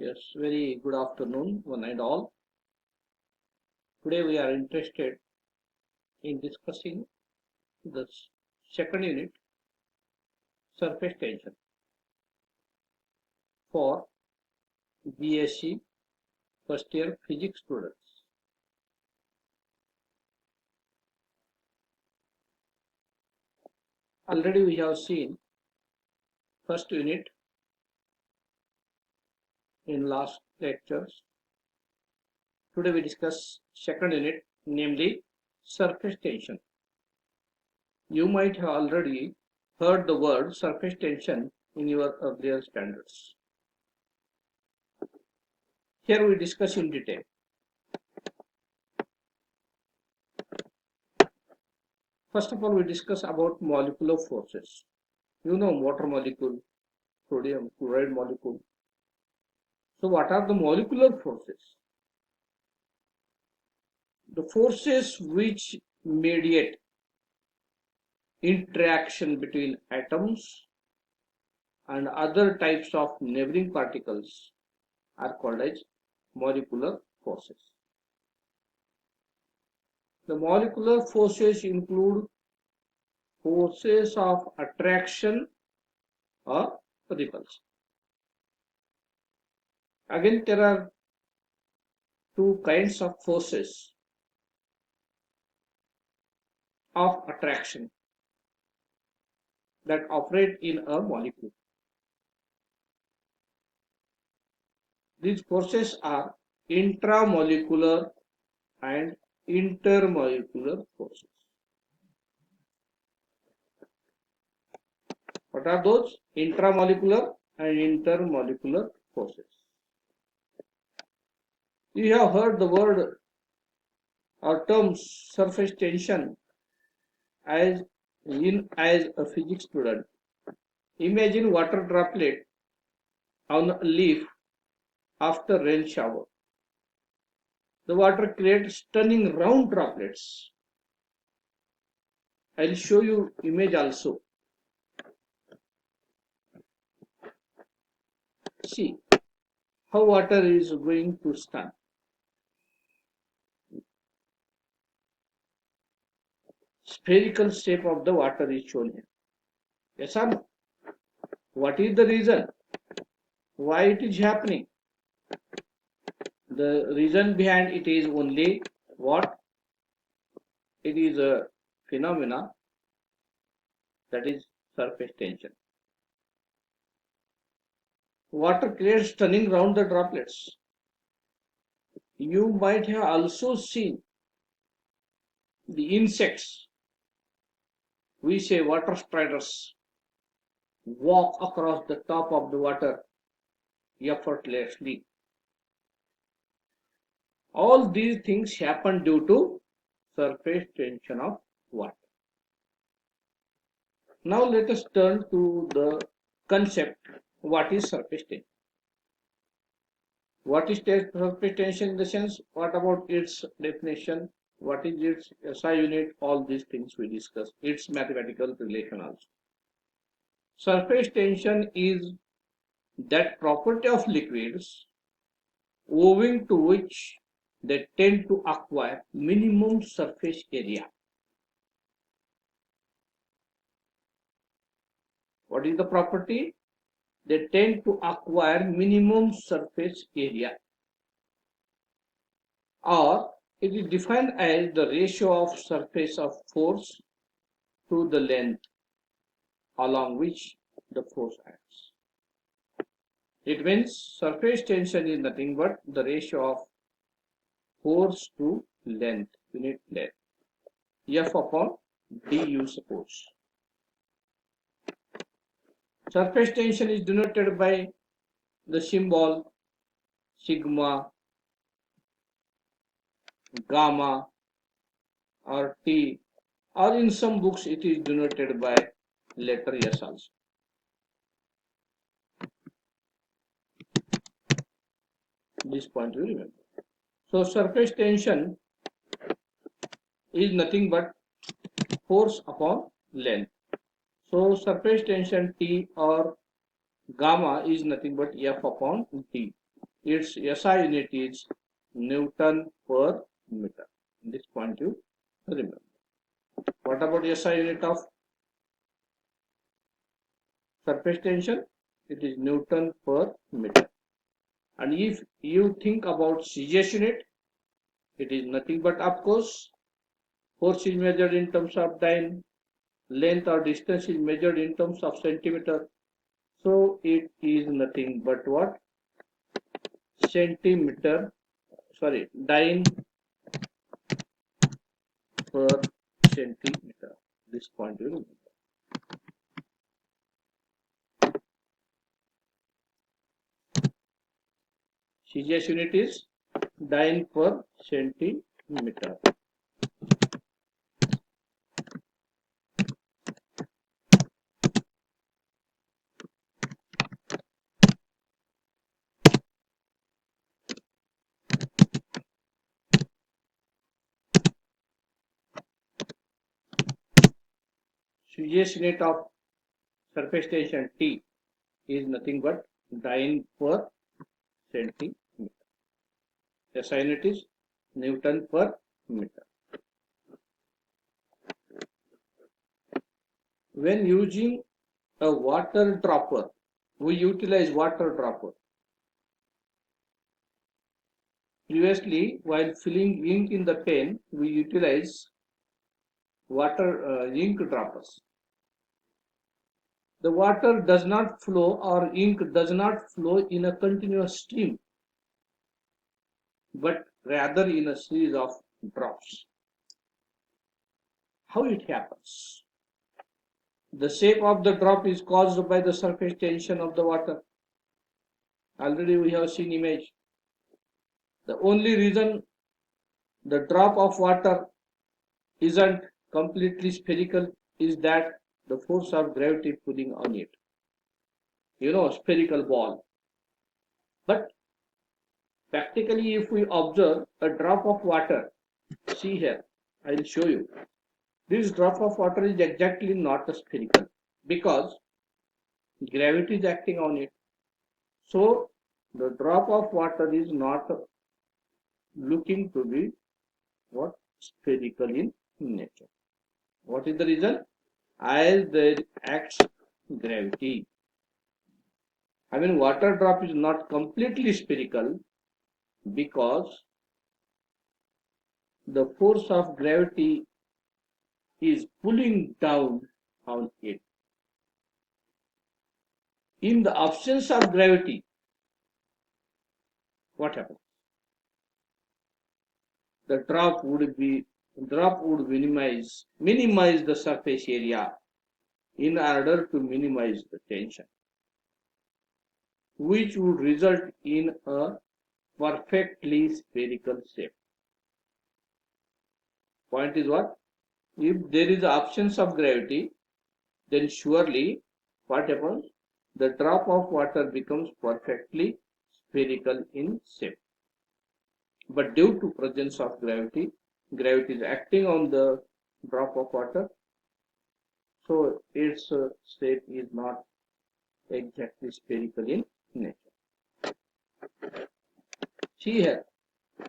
Yes, very good afternoon, one and all. Today we are interested in discussing the second unit, surface tension, for B.Sc first year physics students. Already we have seen first unit in last lectures. Today we discuss second unit, namely surface tension. You might have already heard the word surface tension in your earlier standards. Here we discuss in detail. First of all, we discuss about molecular forces. You know, water molecule, sodium chloride molecule. So what are the molecular forces? The forces which mediate interaction between atoms and other types of neighboring particles are called as molecular forces. The molecular forces include forces of attraction or repulsion. Again, there are two kinds of forces of attraction that operate in a molecule. These forces are intramolecular and intermolecular forces. What are those? Intramolecular and intermolecular forces. You have heard the word or term surface tension as a physics student. Imagine water droplet on a leaf after rain shower. The water creates stunning round droplets. I will show you image also. See how water is going to stun. Spherical shape of the water is shown here. Yes or no? What is the reason? Why it is happening? The reason behind it is only what? It is a phenomena, that is surface tension. Water creates stunning round the droplets. You might have also seen the insects, we say water spiders, walk across the top of the water effortlessly. All these things happen due to surface tension of water. Now let us turn to the concept, what is surface tension? What is surface tension in the sense? What about its definition? What is its SI unit? All these things we discuss. Its mathematical relation also. Surface tension is that property of liquids owing to which they tend to acquire minimum surface area. What is the property? They tend to acquire minimum surface area, or it is defined as the ratio of surface of force to the length along which the force acts. It means surface tension is nothing but the ratio of force to length, unit length, F upon d you suppose. Surface tension is denoted by the symbol sigma, gamma, or T, or in some books it is denoted by letter S also. This point you remember. So surface tension is nothing but force upon length. So surface tension T or gamma is nothing but F upon D. its SI unit is Newton per meter. This point you remember. What about SI unit of surface tension? It is Newton per meter. And if you think about CGS unit, it is nothing but, of course, force is measured in terms of dyne, length or distance is measured in terms of centimeter. So it is nothing but what? Dyne per centimeter. This point you remember. CGS unit is dyne per centimeter. CGS unit of surface tension T is nothing but dyne per centimeter. SI unit is Newton per meter. When using a water dropper, we utilize water dropper. Previously, while filling ink in the pen, we utilize ink droppers. The water does not flow or ink does not flow in a continuous stream, but rather in a series of drops. How it happens? The shape of the drop is caused by the surface tension of the water. Already we have seen image. The only reason the drop of water isn't completely spherical is that the force of gravity pulling on it. Spherical ball. But practically, if we observe a drop of water, see here, I will show you. This drop of water is exactly not spherical because gravity is acting on it. So the drop of water is not looking to be spherical in nature. What is the reason? As there acts gravity. Water drop is not completely spherical because the force of gravity is pulling down on it. In the absence of gravity, what happens? The drop would minimize the surface area in order to minimize the tension, which would result in a perfectly spherical shape. Point is what? If there is absence of gravity, then surely what happens? The drop of water becomes perfectly spherical in shape. But due to presence of gravity is acting on the drop of water, so its shape is not exactly spherical in nature. See here,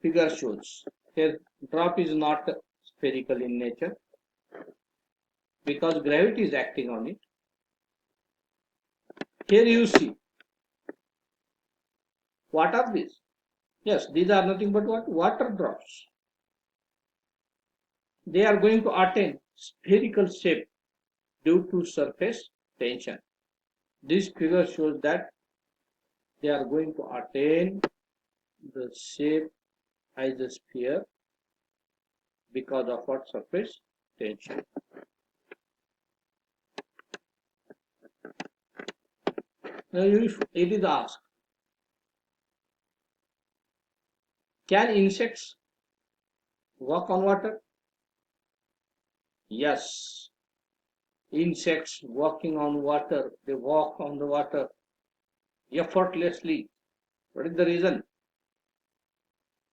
figure shows here drop is not spherical in nature because gravity is acting on it. Here you see, what are these? Yes, these are nothing but what? Water drops. They are going to attain spherical shape due to surface tension. This figure shows that they are going to attain the shape as a sphere because of what? Surface tension. Now, if it is asked, can insects walk on water? Yes. Insects walking on water, they walk on the water effortlessly. What is the reason?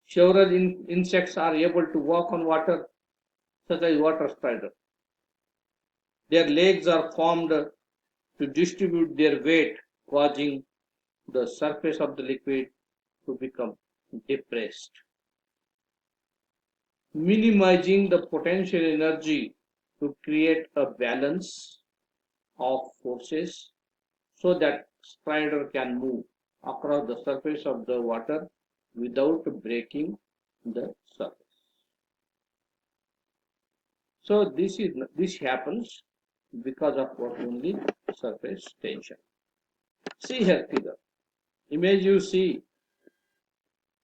Several insects are able to walk on water, such as water spider. Their legs are formed to distribute their weight, causing the surface of the liquid to become depressed, minimizing the potential energy to create a balance of forces so that strider can move across the surface of the water without breaking the surface. So this happens because of what? Only surface tension. See here figure. Image you see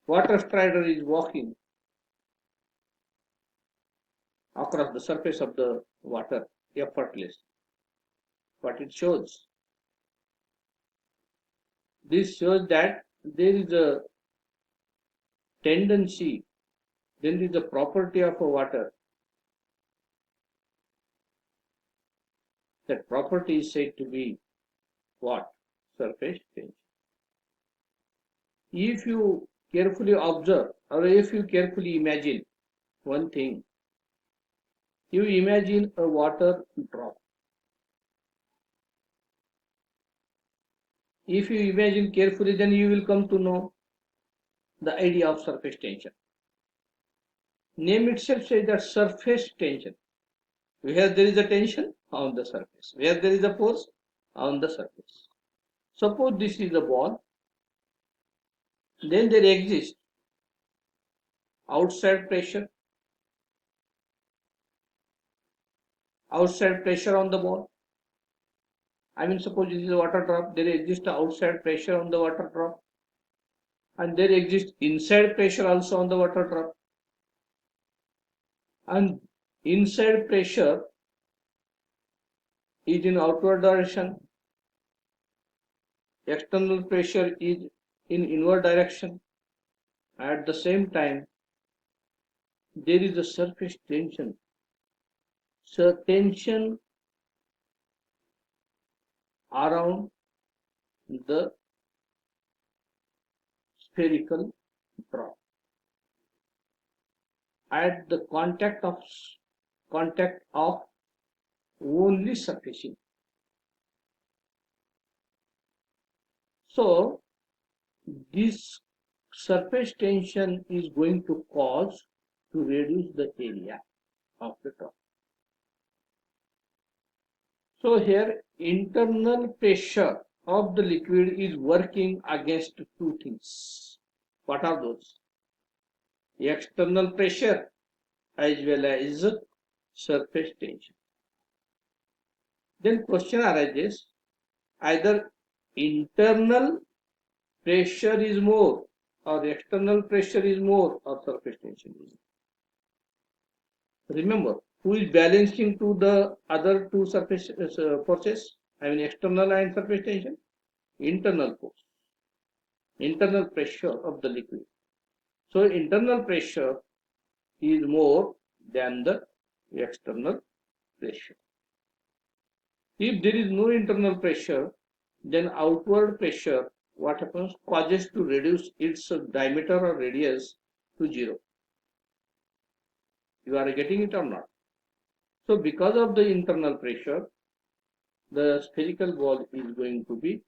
water strider is walking across the surface of the water effortless. What it shows? This shows that there is a tendency, there is a property of a water. That property is said to be what? Surface tension. If you carefully observe or if you carefully imagine one thing, you imagine a water drop. If you imagine carefully, then you will come to know the idea of surface tension. Name itself says that surface tension. Where there is a tension? On the surface. Where there is a force? On the surface. Suppose this is a ball, then there exists outside pressure on the ball. I mean, suppose this is a water drop, there exists outside pressure on the water drop, and there exists inside pressure also on the water drop. And inside pressure is in outward direction, external pressure is in inward direction. At the same time, there is a surface tension. So tension around the spherical drop at the contact of only surfacing. So this surface tension is going to cause to reduce the area of the drop. So here internal pressure of the liquid is working against two things. What are those? External pressure as well as surface tension. Then question arises, either internal pressure is more or external pressure is more or surface tension is more. Remember, who is balancing to the other two surface forces? I mean external and surface tension? Internal force, internal pressure of the liquid. So internal pressure is more than the external pressure. If there is no internal pressure, then outward pressure, what happens? Causes to reduce its diameter or radius to 0. You are getting it or not? So because of the internal pressure, the spherical ball is going to be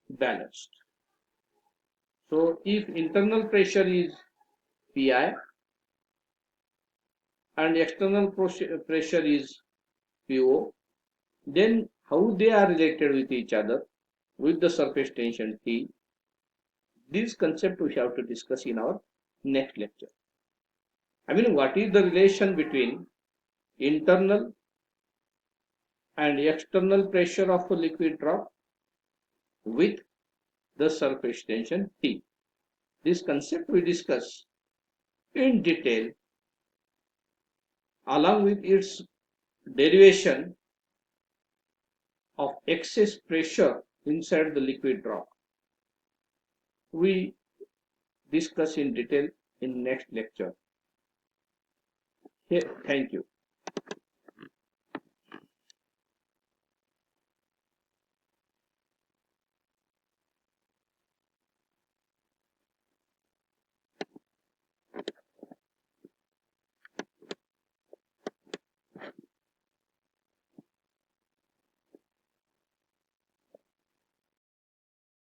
balanced. So if internal pressure is PI and external pressure is PO, then how they are related with each other with the surface tension T? This concept we have to discuss in our next lecture. I mean, what is the relation between internal and external pressure of a liquid drop with the surface tension T? This concept we discuss in detail along with its derivation of excess pressure inside the liquid drop. We discuss in detail in next lecture. Thank you.